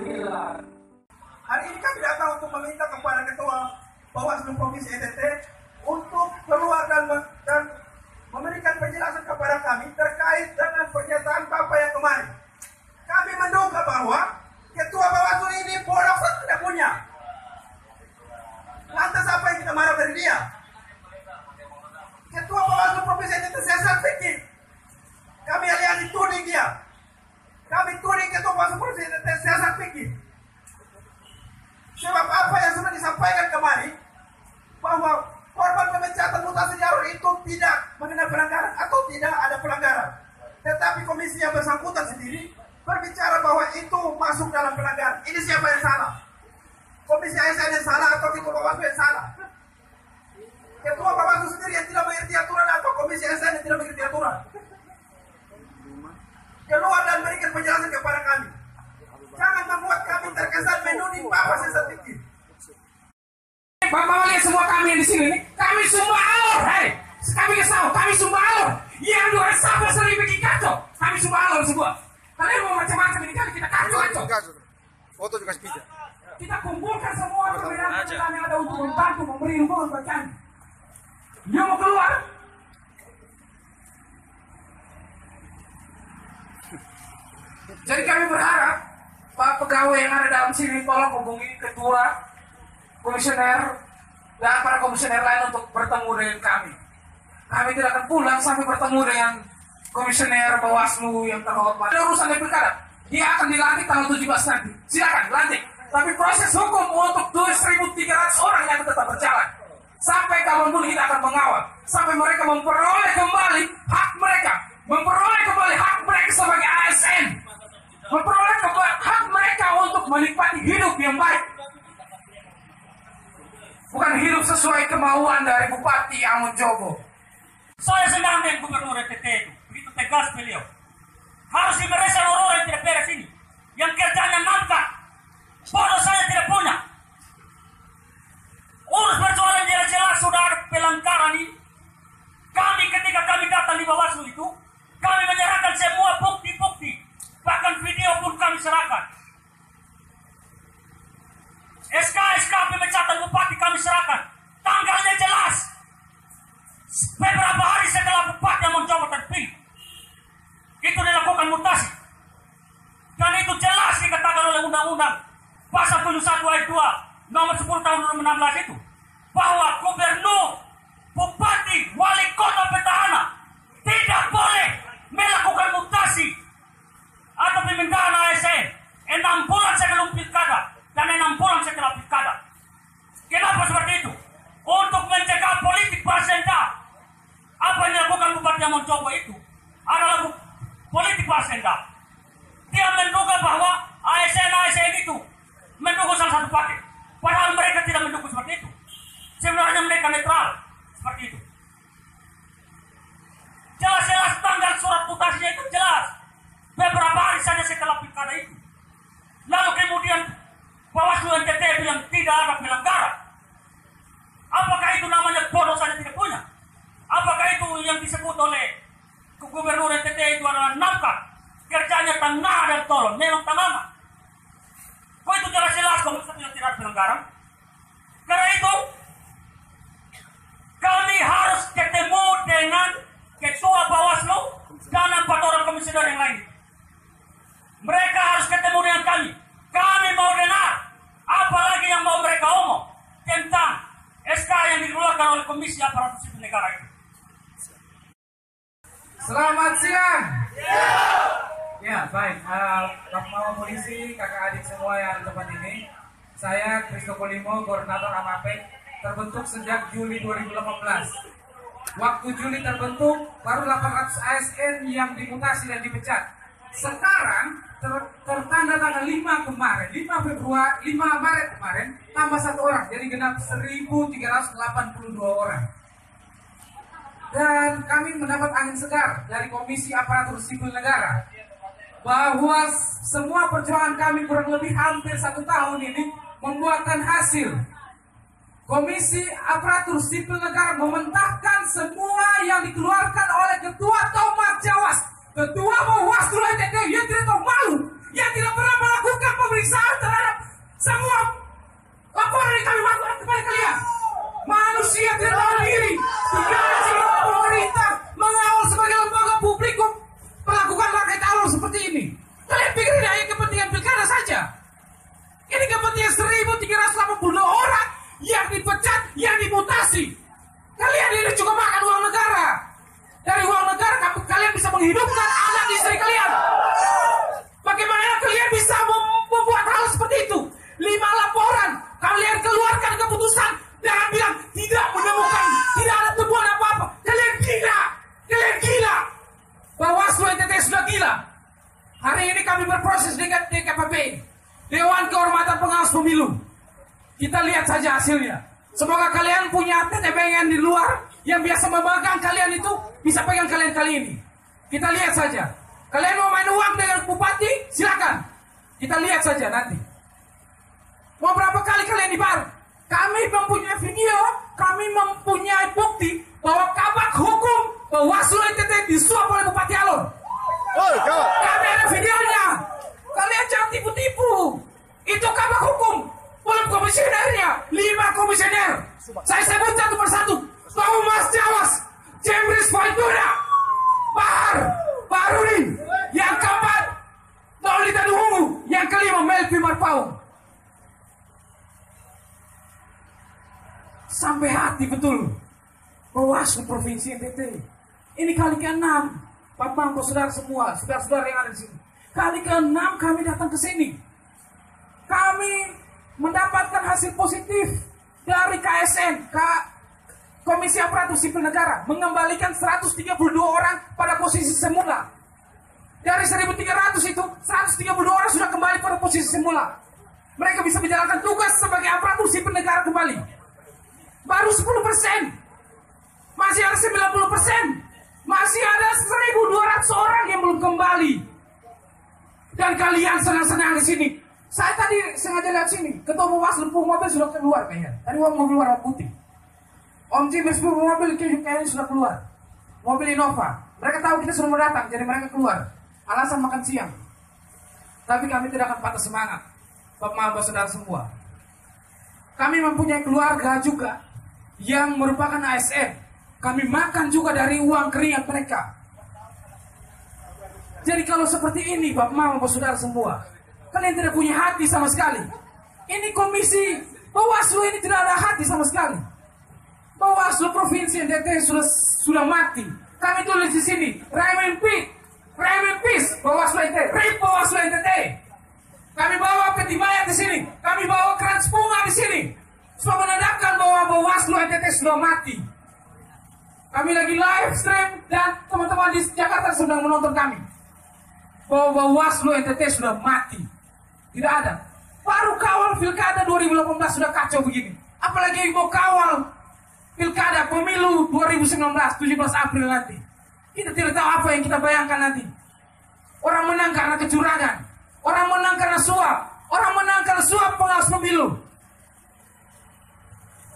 keadilan. Hari ini kami datang untuk meminta kepada Ketua Bawaslu Provinsi NTT untuk keluar dan memberikan penjelasan kepada kami terkait dengan pernyataan Bapak yang kemarin. Kami menduga bahwa Ketua Bawaslu ini bodoh tidak punya. Lantas apa yang kita marah dari dia? Ketua Bawaslu Provinsi NTT sesat pikir. Kami alih-alih tuding dia. Kami tuding Ketua Bawaslu Provinsi NTT sesat pikir. Sebab apa yang sudah disampaikan kemarin bahwa korban pemecatan mutasi jalur itu tidak mengenai pelanggaran atau tidak ada pelanggaran, tetapi komisi yang bersangkutan sendiri berbicara bahwa itu masuk dalam pelanggaran. Ini siapa yang salah? Komisi ASN yang salah atau Ketua Bawaslu yang salah? Ketua Bawaslu sendiri yang tidak mengerti aturan atau komisi ASN yang tidak mengerti aturan? Keluar dan berikan penjelasan kepada kami. Jangan membuat kami terkesan menuding Bapak sesat pikir. Bapak lihat semua kami yang di sini nih, kami semua alur, hei, kami kesal, kami semua alur. Yang dua sahabat sering bikin kacau, kami semua alur semua. Kalian mau macam-macam ini kali kita kacau. Foto juga sepeda. Kita kumpulkan semua perbedaan yang ada untuk membantu memberi hukuman buat kami. Dia mau keluar. Jadi kami berharap Pak pegawai yang ada dalam sini tolong hubungi ketua, komisioner, dan para komisioner lain untuk bertemu dengan kami. Kami tidak akan pulang sampai bertemu dengan komisioner Bawaslu yang terhormat. Ada urusan dengan pilkada, dia akan dilantik tanggal 17 nanti. Silakan lantik. Tapi proses hukum untuk 2.300 orang yang tetap berjalan. Sampai kapanpun kita akan mengawal. Sampai mereka memperoleh kembali hak mereka. Memperoleh kembali hak mereka sebagai ASN. Memperoleh kembali hak mereka untuk menikmati hidup yang baik. Bukan hidup sesuai kemauan dari Bupati Amon Jogo. Saya senang dengan Gubernur NTT itu. Begitu tegas beliau. Harus diberi seluruh yang tidak beres ini. Yang kerjanya nafkah. Bodoh saya tidak punya. Urus persoalan jelas-jelas sudah ada pelanggaran ini. Kami ketika kami datang di Bawaslu itu, kami menyerahkan semua bukti-bukti. Bahkan video pun kami serahkan. SK pemecatan bupati kami serahkan. Tanggalnya jelas. Beberapa hari setelah bupati yang mencoba terpilih, itu dilakukan mutasi. Dan itu jelas dikatakan oleh undang-undang pasal 71 ayat 2 nomor 10 tahun 2016 itu, bahwa gubernur, bupati, wali kota, petahana tidak boleh melakukan mutasi atau pemindahan ASN 6 bulan sebelum pilkada dan 6 bulan setelah pilkada. Kenapa seperti itu? Untuk mencegah politik pasenda. Apa yang dilakukan Bupati Amon Jogo itu adalah politik pasenda. Dia menduga bahwa ASN itu mendukung salah satu partai. Padahal mereka tidak mendukung seperti itu. Sebenarnya mereka netral seperti itu. Jelas-jelas tanggal surat mutasinya itu jelas. Beberapa hari saja setelah pilkada itu. Lalu kemudian Bawaslu NTT bilang tidak ada pelanggaran. Apakah itu namanya bodoh saja tidak punya? Apakah itu yang disebut oleh Gubernur NTT itu adalah nafkah? Kerjanya tanah dan tolong, memang tanaman. Kok itu jelas-jelas kalau tidak ada pelanggaran? Karena itu kami harus ketemu dengan Ketua Bawaslu dan 4 orang komisioner yang lain. Mereka harus ketemu dengan kami. Kami mau dengar apalagi yang mau mereka omong tentang SK yang dikeluarkan oleh Komisi Aparatur Sipil Negara itu. Selamat siang. Ya, baik. Bapak polisi, kakak adik semua yang di tempat ini. Saya Christopher Limo, Koordinator AMAPEK, terbentuk sejak Juli 2018. Waktu Juli terbentuk, baru 800 ASN yang dimutasi dan dipecat. Sekarang tertanda tanggal 5 kemarin, 5 Maret kemarin, tambah 1 orang, jadi genap 1.382 orang. Dan kami mendapat angin segar dari Komisi Aparatur Sipil Negara bahwa semua perjuangan kami kurang lebih hampir 1 tahun ini membuahkan hasil. Komisi Aparatur Sipil Negara mementahkan semua yang dikeluarkan oleh Ketua Tomat Jawas, Ketua Bawaslu NTT yang tidak tahu malu, yang tidak pernah melakukan pemeriksaan kami berproses dengan DKPP, Dewan Kehormatan Pengawas Pemilu. Kita lihat saja hasilnya. Semoga kalian punya tetebengan di luar yang biasa memegang kalian itu bisa pegang kalian kali ini. Kita lihat saja. Kalian mau main uang dengan bupati? Silakan. Kita lihat saja nanti. Mau berapa kali kalian dibayar? Kami mempunyai video, kami mempunyai bukti bahwa kabak hukum Bawaslu NTT disuap oleh Bupati Alor. Kami ada videonya. Kalian jangan tipu-tipu. Itu kabak hukum. Belum komisionernya, 5 komisioner. Saya sebut satu persatu. Thomas Jawas, Jemris Faituna, Barudin. Yang keempat, Nolita Duhungu. Yang kelima, Melvi Marpaung. Sampai hati betul. Bawaslu Provinsi NTT. Ini kali ke-6. Bapak, saudara semua, saudara-saudara yang ada di sini. Kali ke-6 kami datang ke sini. Kami mendapatkan hasil positif dari KSN, Komisi Aparatur Sipil Negara, mengembalikan 132 orang pada posisi semula. Dari 1.300 itu, 132 orang sudah kembali pada posisi semula. Mereka bisa menjalankan tugas sebagai aparatur sipil negara kembali. Baru 10%. Masih ada 90%. Masih ada 1.200 orang yang belum kembali. Dan kalian senang-senang di sini. Saya tadi sengaja lihat sini. Ketua Bawaslu mobil sudah keluar kayaknya. Tadi mobil warna putih. Om Jimis mobil kayaknya sudah keluar. Mobil Innova. Mereka tahu kita sudah mau datang, jadi mereka keluar. Alasan makan siang. Tapi kami tidak akan patah semangat. Bapak saudara semua. Kami mempunyai keluarga juga yang merupakan ASN. Kami makan juga dari uang keringat mereka. Jadi kalau seperti ini Bapak saudara semua, kalian tidak punya hati sama sekali. Ini komisi Bawaslu ini tidak ada hati sama sekali. Bawaslu Provinsi NTT sudah mati. Kami tulis di sini, Remain Peace, Bawaslu NTT, RIP Bawaslu NTT. Kami bawa peti mayat di sini, kami bawa keran bunga di sini, semua menandakan bahwa Bawaslu NTT sudah mati. Kami lagi live stream dan teman-teman di Jakarta sedang menonton kami. Bahwa Bawaslu NTT sudah mati. Tidak ada. Baru kawal pilkada 2018 sudah kacau begini. Apalagi mau kawal pilkada pemilu 2019 17 April nanti. Kita tidak tahu apa yang kita bayangkan nanti. Orang menang karena kecurangan. Orang menang karena suap. Orang menang karena suap pengawas pemilu.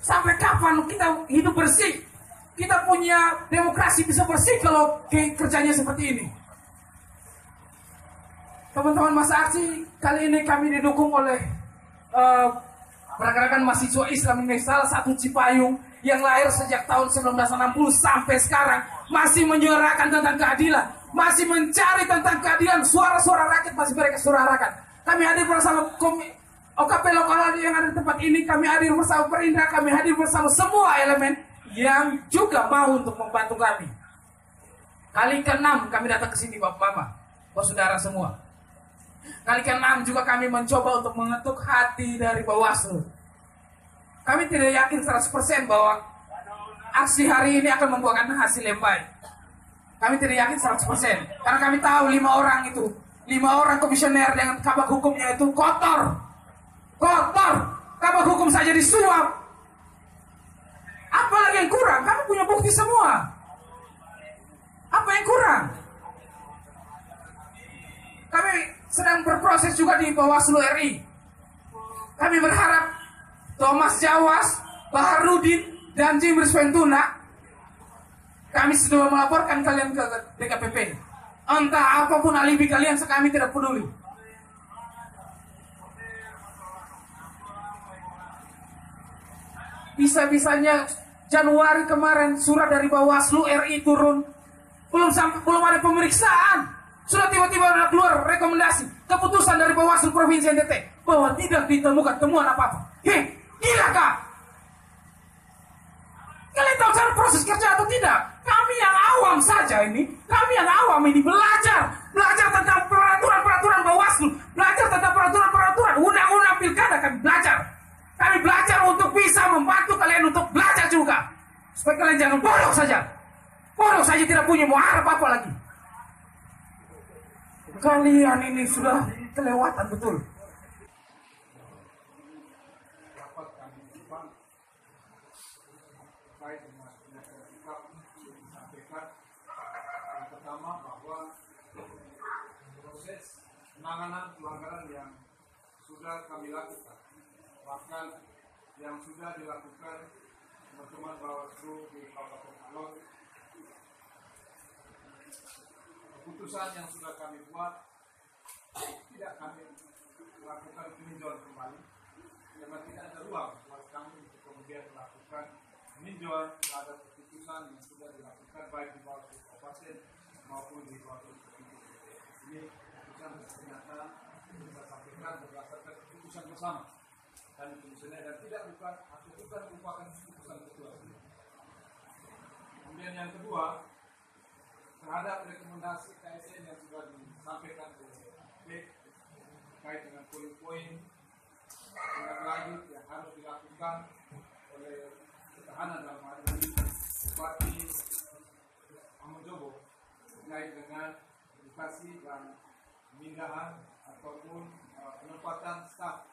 Sampai kapan kita hidup bersih? Kita punya demokrasi bisa bersih kalau kerjanya seperti ini. Teman-teman masa aksi, kali ini kami didukung oleh pergerakan mahasiswa Islam Indonesia, salah satu Cipayung yang lahir sejak tahun 1960 sampai sekarang masih menyuarakan tentang keadilan, masih mencari tentang keadilan, suara-suara rakyat masih mereka suarakan. Kami hadir bersama OKP lokal yang ada di tempat ini, kami hadir bersama Perindra, kami hadir bersama semua elemen yang juga mau untuk membantu kami. Kali ke-6 kami datang ke sini Bapak-Bapak, saudara semua. Kali ke-6 juga kami mencoba untuk mengetuk hati dari Bawaslu. Kami tidak yakin 100% bahwa aksi hari ini akan membuahkan hasil yang baik. Kami tidak yakin 100%. Karena kami tahu 5 orang itu, 5 orang komisioner dengan kabak hukumnya itu kotor. Kotor. Kabak hukum saja disuap. Apalagi yang kurang? Kami punya bukti semua. Apa yang kurang? Kami sedang berproses juga di Bawaslu RI. Kami berharap Thomas Jawas, Baharudin, dan Jimris Ventuna, kami sudah melaporkan kalian ke DKPP. Entah apapun alibi kalian, kami tidak peduli. Bisa-bisanya Januari kemarin surat dari Bawaslu RI turun, belum ada pemeriksaan. Sudah tiba-tiba ada keluar rekomendasi, keputusan dari Bawaslu Provinsi NTT bahwa tidak ditemukan temuan apa-apa. Hei, gila kah? Kalian tahu cara proses kerja atau tidak? Kami yang awam saja ini, kami yang awam ini belajar tentang peraturan Bawaslu, belajar tentang peraturan undang-undang pilkada. Kami belajar untuk bisa membantu kalian untuk belajar juga, supaya kalian jangan bodoh saja tidak punya mau harap apa lagi. Kalian ini sudah kelewatan betul. Dapat kami simpan terkait dengan sikap disampaikan. Yang pertama bahwa proses penanganan pelanggaran yang sudah kami lakukan, bahkan yang sudah dilakukan teman-teman Bawaslu di Kabupaten Alor, keputusan yang sudah kami buat tidak kami lakukan peninjauan kembali, karena tidak ada ruang buat kami untuk kemudian melakukan peninjauan terhadap keputusan yang sudah dilakukan baik di Bawaslu Kabupaten maupun di Bawaslu Provinsi. Ini keputusan ternyata kita sampaikan berdasarkan keputusan bersama dan komisioner, dan tidak bukan merupakan keputusan ketua. Kemudian yang kedua, terhadap rekomendasi KSN yang sudah disampaikan oleh B terkait dengan poin-poin tindak lanjut yang harus dilakukan oleh ketahanan dalam hal ini Bupati Amojobo terkait dengan edukasi dan pemindahan ataupun penempatan staf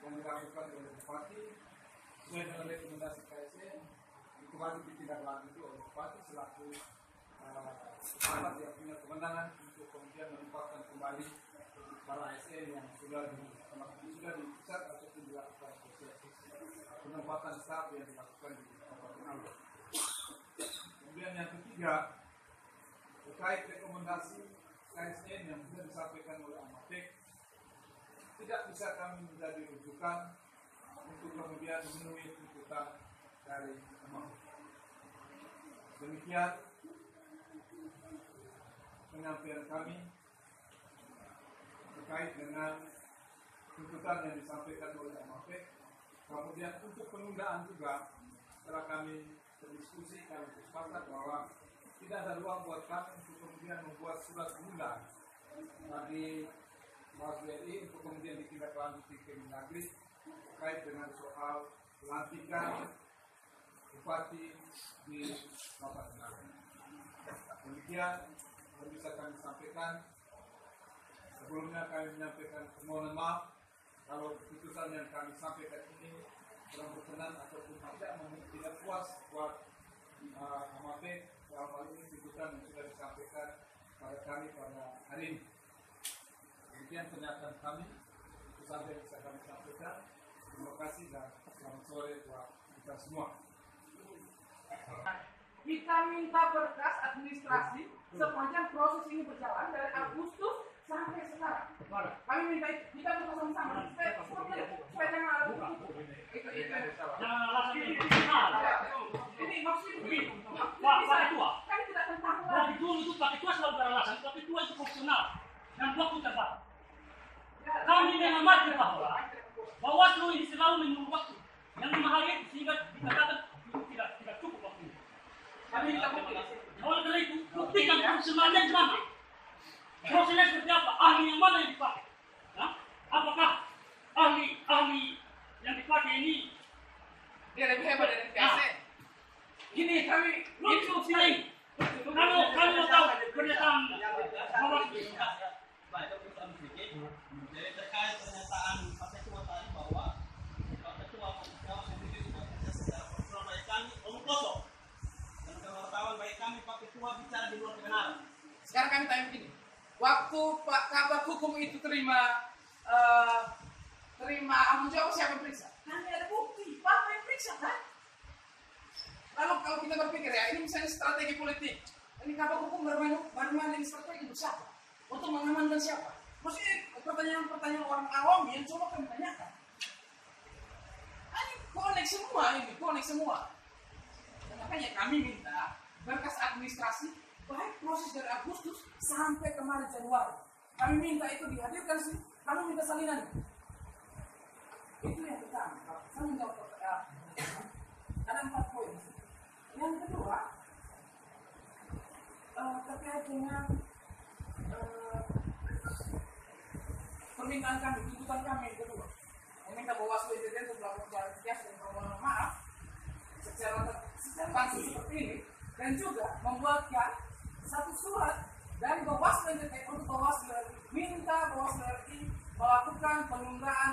yang dilakukan oleh Bupati sesuai dengan rekomendasi KSN, itu harus ditindaklanjuti oleh Bupati selaku kepala yang punya kewenangan untuk kemudian menempatkan kembali para ASN yang sudah dipecat ataupun dilakukan proses penempatan staf yang dilakukan di Kabupaten Alor. Kemudian yang ketiga, terkait rekomendasi KSN yang sudah disampaikan oleh Amatek, tidak bisa kami menjadi rujukan untuk kemudian memenuhi tuntutan dari Amatek. Demikian penyampaian kami terkait dengan tuntutan yang disampaikan oleh Amatek. Kemudian untuk penundaan juga, setelah kami berdiskusi, kami sepakat bahwa tidak ada ruang buat kami untuk kemudian membuat surat penundaan bagi Bawaslu RI untuk kemudian ditindaklanjuti ke Kemendagri terkait dengan soal pelantikan Bupati di Kabupaten Alor. Demikian yang bisa kami sampaikan. Sebelumnya kami menyampaikan permohonan maaf kalau keputusan yang kami sampaikan ini kurang berkenan ataupun tidak puas buat Amatek dalam hal ini keputusan yang sudah disampaikan pada kami pada hari ini. Demikian pernyataan kami, keputusan yang bisa kami sampaikan. Terima kasih dan selamat sore buat kita semua. Kita minta berkas administrasi sepanjang proses ini berjalan dari Agustus sampai sekarang. Kami minta itu, kita bersama-sama supaya jangan ada bukti. Jangan alasan yang personal. Ini maksudnya begini. Pak Ketua, Kami tidak tentang dari dulu itu Pak Ketua selalu beralasan, Pak Ketua itu profesional dan waktu terbatas. Kami mengamati bahwa Bawaslu ini selalu menyuruh waktu yang 5 hari sehingga dikatakan tidak cukup waktu. kami minta bukti. Oleh karena itu, buktikan profesionalnya di mana. Prosesnya seperti apa? Ahli yang mana yang dipakai? Nah, apakah ahli yang dipakai ini Dia lebih hebat dari KSN. Gini kami itu lain? Kalau tahu pernyataan Bawaslu. Jadi terkait pernyataan Pak Ketua tadi bahwa Pak Ketua sendiri sudah kerja secara profesional baik kami omong kosong dan wartawan baik kami Pak Ketua bicara di luar kebenaran. sekarang kami tanya begini. Waktu Pak Kabak Hukum itu terima Amun Jawa, siapa yang periksa? Kami ada bukti, Bapak yang periksa kan? Lalu kalau kita berpikir ya, ini misalnya strategi politik. Ini Kabak Hukum bermain ini strategi untuk siapa? Untuk mengamankan siapa? Maksudnya pertanyaan-pertanyaan orang awam yang coba kami tanyakan. Ini konek semua. Dan makanya kami minta berkas administrasi baik proses dari Agustus sampai kemarin Januari. Kami minta itu dihadirkan sih. Kami minta salinan. Itu yang pertama. Saya menjawab ada 4 poin. Yang kedua terkait dengan permintaan kami, tuntutan kami yang kedua, meminta Bawaslu Independen untuk melakukan klarifikasi dan permohonan maaf secara langsung seperti ini, dan juga membuatkan satu surat dari Bawaslu Independen untuk Bawaslu minta Bawaslu RI melakukan penundaan,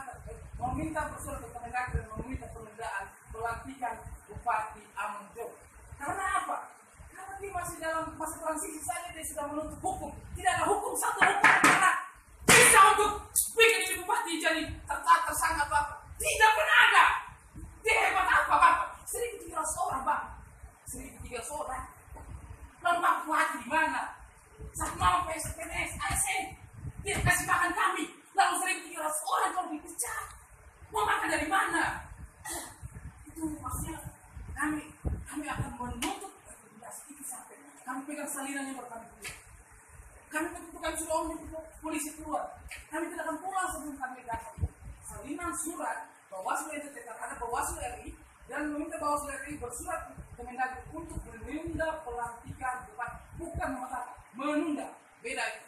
meminta bersurat ke Kemendagri dan meminta penundaan pelantikan Bupati Amunjo. Karena apa? Karena dia masih dalam masa transisi saja, dia sudah menuntut hukum. Tidak ada hukum, satu hukum karena bisa untuk bikin ini bupati jadi tersangka apa? Tidak pernah ada. Dia hebat apa Bapak? 1.300 orang Bapak. 1.300 orang. Lalu Bapak bupati di mana? Saat mau PNS, ASN, dia kasih makan kami. Lalu 1.300 orang kalau dipecat. Mau makan dari mana? Itu maksudnya kami akan menuntut rekomendasi itu sampai kami pegang salinan yang berkami punya. Kami tentukan sudah polisi keluar. Kami tidak akan pulang sebelum kami dapat salinan surat Bawaslu NTT terhadap Bawaslu RI dan meminta Bawaslu RI bersurat ke Kemendagri untuk menunda pelantikan bupati, bukan menunda, beda itu.